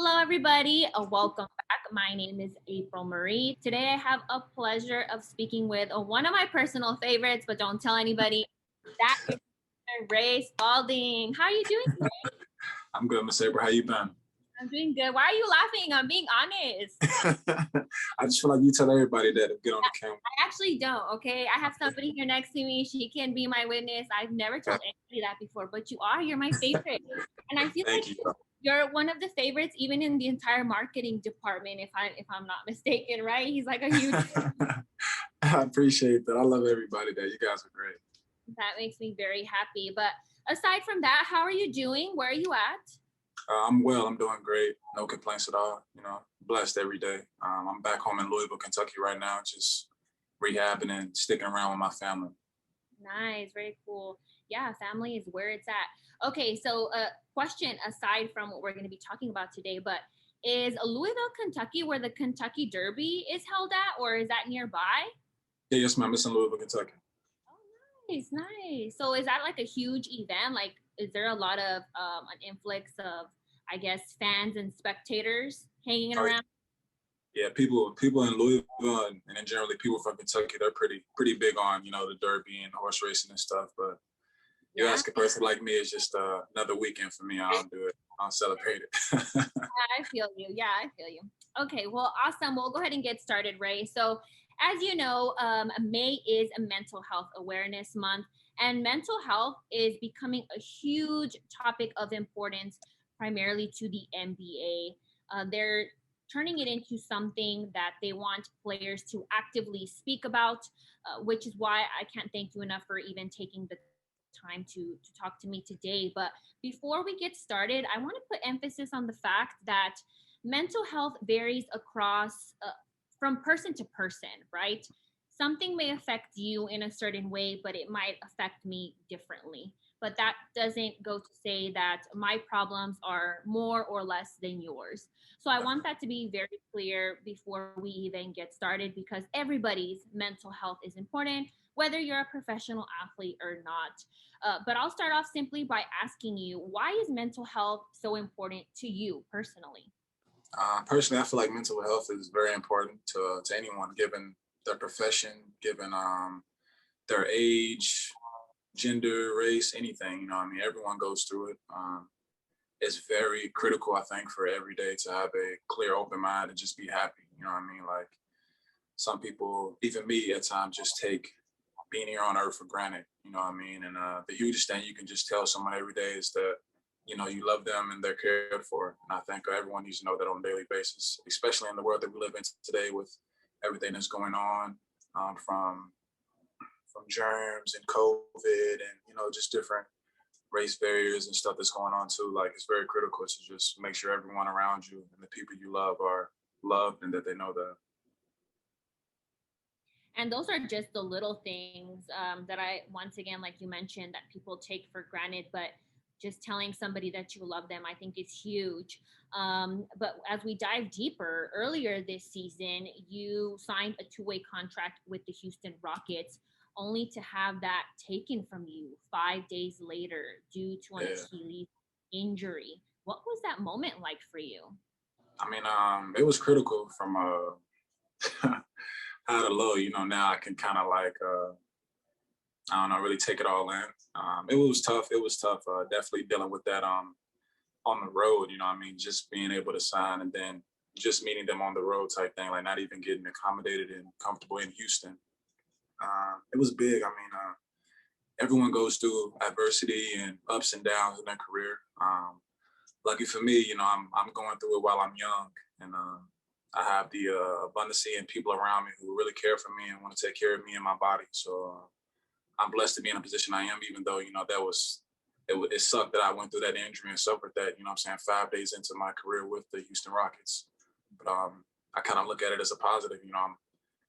Hello, everybody. Welcome back. My name is April Marie. Today, I have a pleasure of speaking with one of my personal favorites, but don't tell anybody. That is Ray Spalding. How are you doing today? I'm good, Miss April. How you been? I'm doing good. Why are you laughing? I'm being honest. I just feel like you tell everybody that to get on the camera. I actually don't, okay? I have somebody here next to me. She can be my witness. I've never told anybody that before, but you are. You're my favorite. And I feel like Thank you. you're one of the favorites, even in the entire marketing department, if I'm not mistaken, right? He's like a huge. I appreciate that. I love everybody there. You guys are great. That makes me very happy. But aside from that, how are you doing? Where are you at? I'm well. I'm doing great. No complaints at all. Blessed every day. I'm back home in Louisville, Kentucky right now, just rehabbing and sticking around with my family. Nice, very cool. Yeah, family is where it's at. Okay, so question aside from what we're going to be talking about today, but is Louisville, Kentucky, where the Kentucky Derby is held at, or is that nearby? Yeah, yes, ma'am. It's in Louisville, Kentucky. Oh, nice, nice. So is that like a huge event? Like, is there a lot of an influx of, I guess, fans and spectators hanging Oh, around? yeah, people in Louisville and in generally people from Kentucky, they're pretty big on the Derby and horse racing and stuff. But you Yeah, ask a person like me, it's just another weekend for me. I don't do it. I don't celebrate it. I feel you. Yeah, I feel you. Okay, well, awesome. We'll go ahead and get started, Ray. So, as you know, May is a mental health awareness month, and mental health is becoming a huge topic of importance, primarily to the NBA. They're turning it into something that they want players to actively speak about, which is why I can't thank you enough for even taking the time to talk to me today. But before we get started, I want to put emphasis on the fact that mental health varies across from person to person, right? Something may affect you in a certain way, but it might affect me differently. But that doesn't go to say that my problems are more or less than yours. So I want that to be very clear before we even get started because everybody's mental health is important, whether you're a professional athlete or not. But I'll start off simply by asking you, why is mental health so important to you personally? Personally, I feel like mental health is very important to anyone, given their profession, given their age, gender, race, anything. Everyone goes through it. It's very critical, I think, for every day to have a clear, open mind and just be happy. Like some people, even me at times, just take being here on earth for granted. And the hugest thing you can just tell someone every day is that you love them and they're cared for. And I think everyone needs to know that on a daily basis, especially in the world that we live in today with everything that's going on, from germs and COVID and just different race barriers and stuff that's going on too. Like it's very critical to just make sure everyone around you and the people you love are loved and that they know that. And those are just the little things that I, once again, like you mentioned, that people take for granted, but just telling somebody that you love them, I think is huge. But as we dive deeper, earlier this season, you signed a two-way contract with the Houston Rockets, only to have that taken from you 5 days later due to an Yeah. Achilles injury. What was that moment like for you? It was critical from high to low. Now I can kind of like I don't know, really take it all in. It was tough. It was tough. Definitely dealing with that on the road. Just being able to sign and then just meeting them on the road type thing, like not even getting accommodated and comfortable in Houston. It was big. Everyone goes through adversity and ups and downs in their career. Lucky for me, I'm going through it while I'm young, and I have the abundance and people around me who really care for me and want to take care of me and my body. So I'm blessed to be in a position I am, even though it sucked that I went through that injury and suffered that. 5 days into my career with the Houston Rockets, but I kind of look at it as a positive.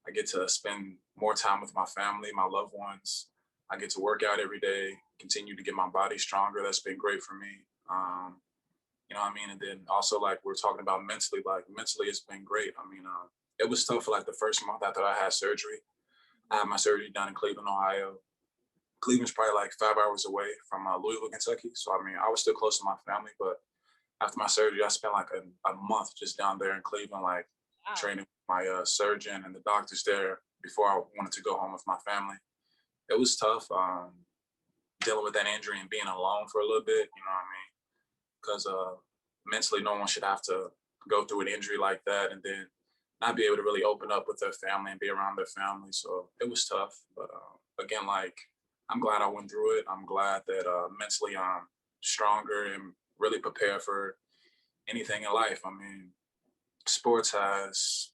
I get to spend more time with my family, my loved ones. I get to work out every day, continue to get my body stronger. That's been great for me. And then also like we're talking about mentally, like mentally it's been great. It was tough for like the first month after I had surgery. I had my surgery done in Cleveland, Ohio. Cleveland's probably like 5 hours away from Louisville, Kentucky. So I was still close to my family, but after my surgery, I spent like a month just down there in Cleveland, like Wow. training with my surgeon and the doctors there before I wanted to go home with my family. It was tough, dealing with that injury and being alone for a little bit. You know what I mean? Because mentally, no one should have to go through an injury like that and then not be able to really open up with their family and be around their family. So it was tough. But again, like I'm glad I went through it. I'm glad that mentally I'm stronger and really prepared for anything in life. I mean, sports has,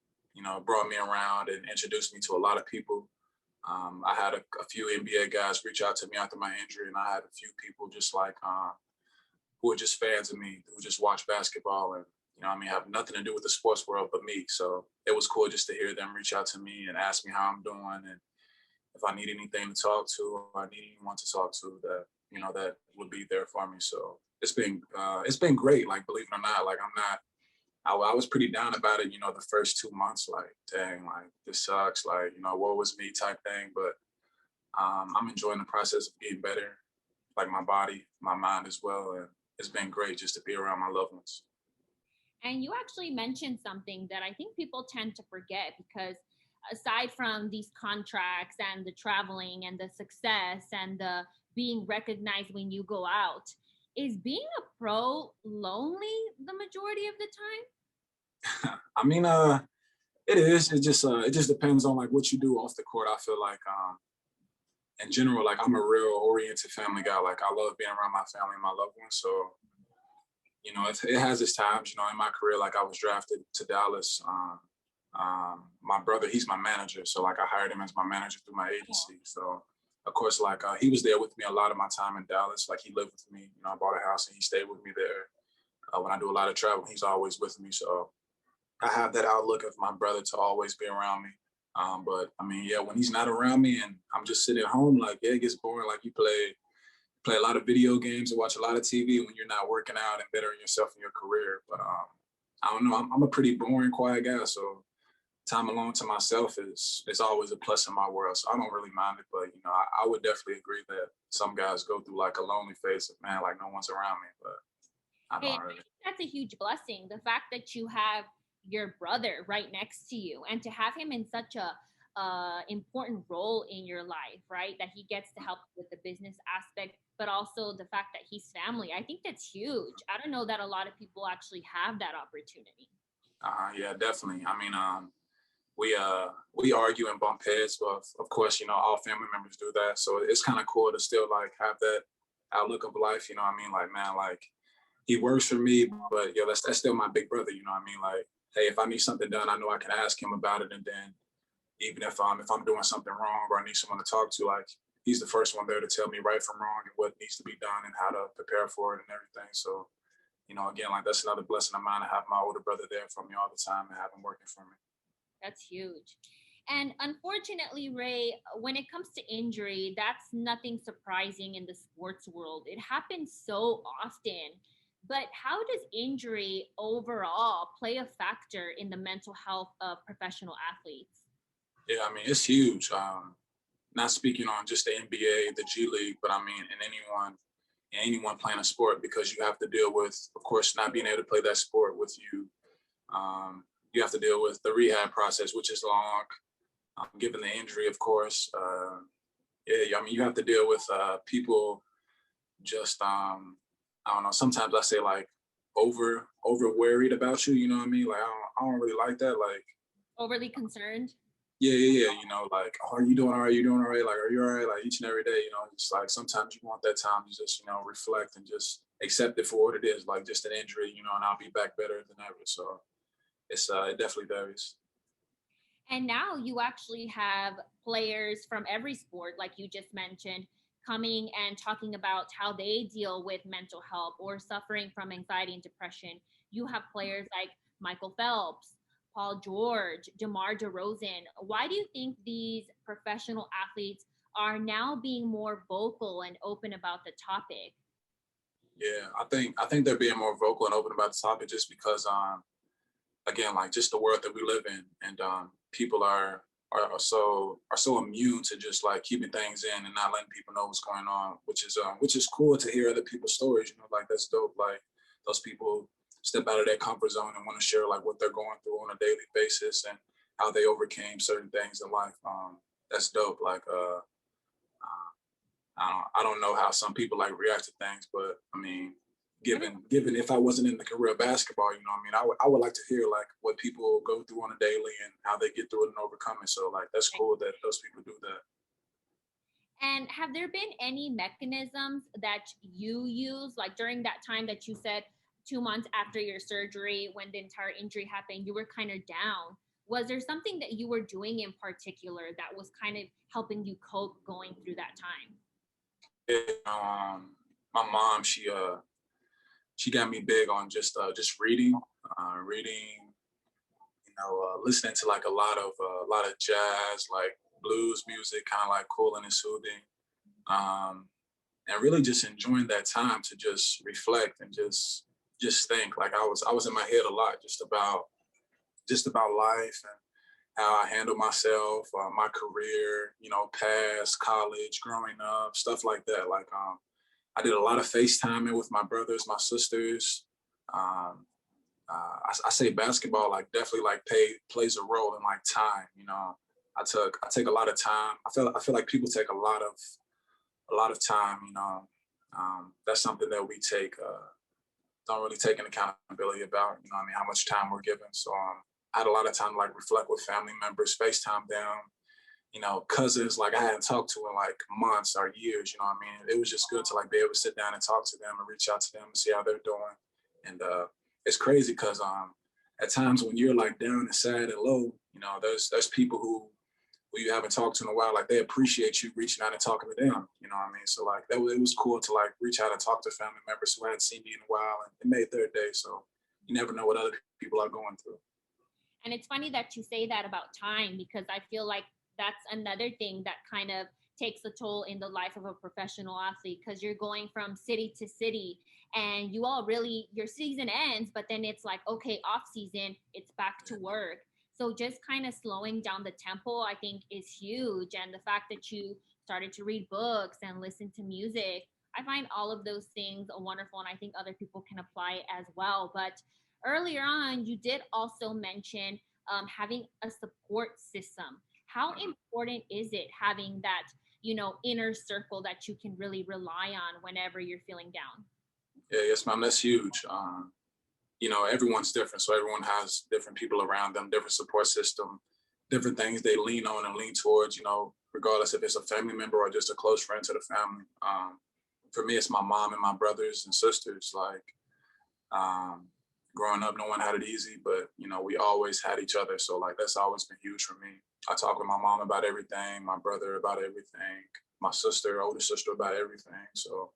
brought me around and introduced me to a lot of people. I had a few NBA guys reach out to me after my injury, and I had a few people just like who are just fans of me, who just watch basketball and have nothing to do with the sports world but me. So it was cool just to hear them reach out to me and ask me how I'm doing and if I need anything to talk to or I need anyone to talk to that that would be there for me. So it's been great. Like believe it or not, like I'm not. I was pretty down about it, the first 2 months, like, dang, like this sucks, like, woe was me type thing. But I'm enjoying the process of getting better, like my body, my mind as well. And it's been great just to be around my loved ones. And you actually mentioned something that I think people tend to forget because aside from these contracts and the traveling and the success and the being recognized when you go out, is being a pro lonely the majority of the time? I mean, it is. It just depends on like what you do off the court. I feel like in general, like I'm a real oriented family guy. Like I love being around my family and my loved ones. So it has its times. In my career, like I was drafted to Dallas. My brother, he's my manager, so like I hired him as my manager through my agency. So of course, like he was there with me a lot of my time in Dallas. Like he lived with me. I bought a house and he stayed with me there. When I do a lot of travel, he's always with me. So I have that outlook of my brother to always be around me. But I mean, yeah, when he's not around me and I'm just sitting at home, like yeah, it gets boring. Like you play a lot of video games and watch a lot of TV when you're not working out and bettering yourself in your career. But I don't know. I'm a pretty boring, quiet guy, so time alone to myself is always a plus in my world. So I don't really mind it. But I would definitely agree that some guys go through like a lonely phase of man, like no one's around me. But I Hey, don't I really. think that's a huge blessing. The fact that you have your brother right next to you and to have him in such a important role in your life, right? That he gets to help with the business aspect, but also the fact that he's family. I think that's huge. I don't know that a lot of people actually have that opportunity. Yeah, definitely. I mean, we argue and bump heads, but of course, all family members do that. So it's kind of cool to still like have that outlook of life. You know what I mean? Like, man, like he works for me, but yeah, that's still my big brother. You know what I mean? Like, hey, if I need something done, I know I can ask him about it, and then even if I'm doing something wrong or I need someone to talk to, like he's the first one there to tell me right from wrong and what needs to be done and how to prepare for it and everything. So again, like that's another blessing of mine to have my older brother there for me all the time and have him working for me. That's huge. And unfortunately, Ray, when it comes to injury, that's nothing surprising in the sports world. It happens so often. But how does injury overall play a factor in the mental health of professional athletes? Yeah, I mean it's huge. Not speaking on just the NBA, the G League, but I mean in anyone playing a sport because you have to deal with, of course, not being able to play that sport with you. You have to deal with the rehab process, which is long. Given the injury, of course, yeah, I mean you have to deal with people just I don't know. Sometimes I say like over worried about you. You know what I mean? Like I don't really like that. Like Overly concerned? yeah, yeah, yeah. Like, oh, are you doing all right? You doing all right? Like, are you all right? Like each and every day, just like sometimes you want that time to just, reflect and just accept it for what it is, like just an injury, and I'll be back better than ever. So it definitely varies. And now you actually have players from every sport, like you just mentioned, coming and talking about how they deal with mental health or suffering from anxiety and depression. You have players like Michael Phelps, Paul George, DeMar DeRozan. Why do you think these professional athletes are now being more vocal and open about the topic? Yeah, I think they're being more vocal and open about the topic just because again, like just the world that we live in, and people are so immune to just like keeping things in and not letting people know what's going on, which is cool to hear other people's stories. Like that's dope. Like those people step out of their comfort zone and want to share like what they're going through on a daily basis and how they overcame certain things in life. That's dope. Like I don't know how some people like react to things, but I mean, given if I wasn't in the career of basketball, you know, what I mean, I would like to hear like what people go through on a daily and how they get through it and overcome it. So like that's cool that those people do that. And have there been any mechanisms that you use, like during that time that you said 2 months after your surgery, when the entire injury happened, you were kind of down? Was there something that you were doing in particular that was kind of helping you cope going through that time? My mom, she got me big on just reading, reading, listening to like a lot of jazz, like blues music, kind of like cooling and soothing, and really just enjoying that time to just reflect and just think. Like I was in my head a lot, just about life and how I handle myself, my career, past, college, growing up, stuff like that. Like I did a lot of FaceTiming with my brothers, my sisters. Um, I say basketball like definitely like plays a role in like time. I take a lot of time. I feel like people take a lot of time. That's something that we take don't really take an accountability about. You know, what I mean, how much time we're given. So I had a lot of time to like reflect with family members, FaceTime them. Cousins like I hadn't talked to in like months or years. You know what I mean? It was just good to like be able to sit down and talk to them and reach out to them and see how they're doing. And it's crazy because at times when you're like down and sad and low, there's people who you haven't talked to in a while. Like they appreciate you reaching out and talking to them. You know what I mean? So like it was cool to like reach out and talk to family members who hadn't seen me in a while, and it made their day. So you never know what other people are going through. And it's funny that you say that about time, because I feel like that's another thing that kind of takes a toll in the life of a professional athlete, because you're going from city to city and you all really, your season ends, but then it's like, okay, off season, it's back to work. So just kind of slowing down the tempo, I think, is huge. And the fact that you started to read books and listen to music, I find all of those things wonderful. And I think other people can apply as well. But earlier on, you did also mention having a support system. How important is it having that, inner circle that you can really rely on whenever you're feeling down? Yeah, yes, ma'am. That's huge. Everyone's different, so everyone has different people around them, different support system, different things they lean on and lean towards. Regardless if it's a family member or just a close friend to the family. For me, it's my mom and my brothers and sisters. Like um, growing up, no one had it easy, but we always had each other. So like that's always been huge for me. I talk with my mom about everything, my brother about everything, my sister, older sister about everything. So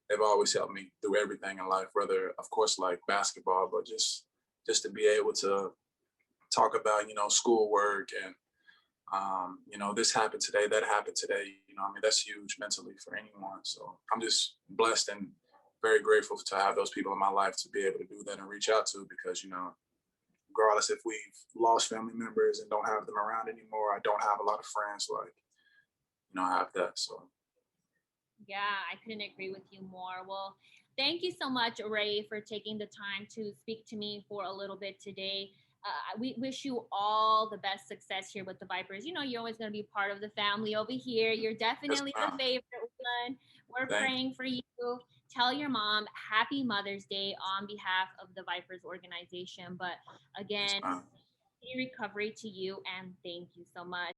they've always helped me through everything in life, whether of course like basketball, but just to be able to talk about schoolwork and this happened today, that happened today. I mean, that's huge mentally for anyone. So I'm just blessed and very grateful to have those people in my life to be able to do that and reach out to, because regardless if we've lost family members and don't have them around anymore, I don't have a lot of friends like I have that. So Yeah, I couldn't agree with you more. Well, thank you so much, Ray, for taking the time to speak to me for a little bit today. We wish you all the best success here with the Vipers. You're always going to be part of the family over here. You're yes, definitely the ma'am. favorite one. We're Thank you. praying for you. Tell your mom happy Mother's Day on behalf of the Vipers organization. But Yes, again, ma'am. recovery to you, and thank you so much.